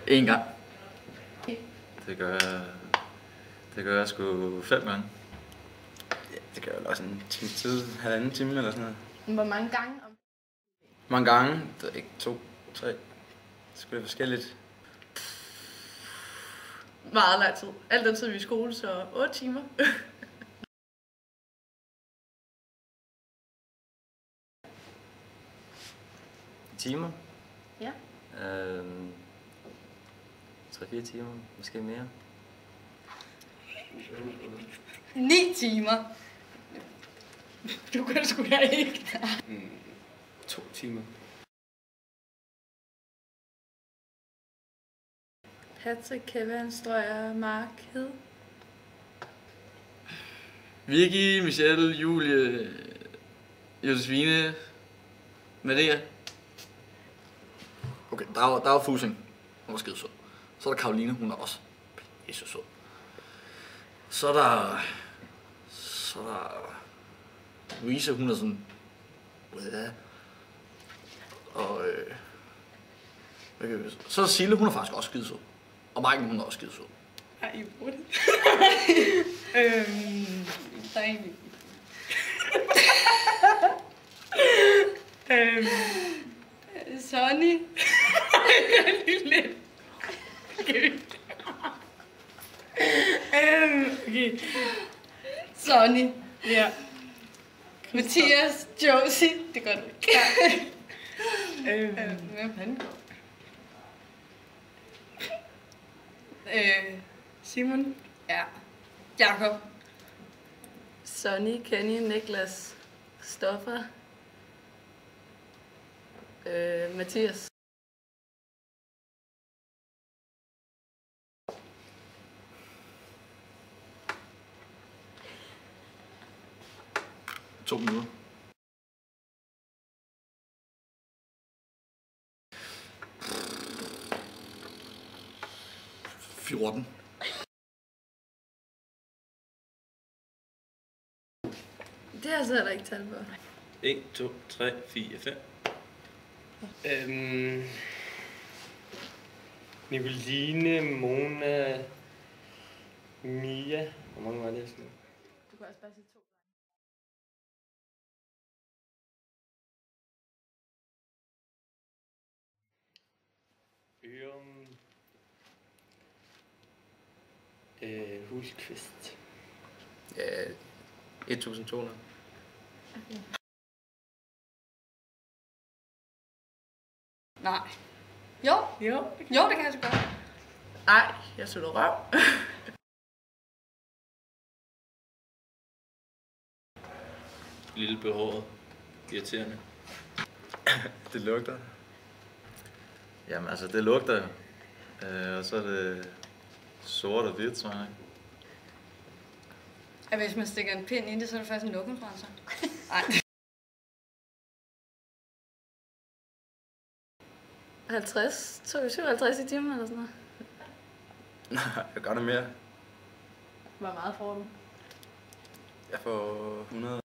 En gang. Det gør jeg sgu 5 gange. Ja, det gør jeg også en time tid, halvanden time eller sådan noget. Hvor mange gange? Mange gange, det er ikke 2, 3. Det skulle være forskelligt. Meget lang tid. Alt den tid vi er i skole, så 8 timer. Timer? Ja. 3-4 timer, måske mere. 9 timer. Du kan sgu da ikke. 2 timer. Patrick, Kevin, Strøger, Mark, Hed. Vicky, Michelle, Julie, Josefine, Maria. Okay, der er Fusing. Hun var skide sød. Så er der Karoline, hun er også pisse sød. Så er der Louise, hun er sådan... Ja. Og hvad kan vi sige? Så er der Sille, hun er faktisk også skide sød. Og Maiken, hun er også skide sød. Ej, I bruger det. Der er egentlig... Sonny. Lidt. Okay. Okay. Sonny. Ja. Mathias, Josie. Det gør du ikke. Hvem Pandegård? Simon. Ja. Jakob. Sonny, Kenny, Niklas, Stoffer. Mathias. To minutter. Fjorten. Det har jeg så heller ikke talt på. 1, 2, 3, 4, 5. Nicoline, Mona, Mia. Hvor mange var det? Du kan også bare sige 2 Hulskvist. Ja, 1200. Okay. Nej. Jo, det kan jeg så godt. Ej, jeg slutter røv. Lille behåret. Irriterende. Det lugter. Jamen altså, det lugter jo. Og så er det sort og hvidt, tror jeg. Ja, hvis man stikker en pind i det, så er det faktisk en lukkenfranser. Nej. 50, 57 i timen eller sådan noget. Nej, jeg gør det mere. Hvor meget får du? Jeg får 100.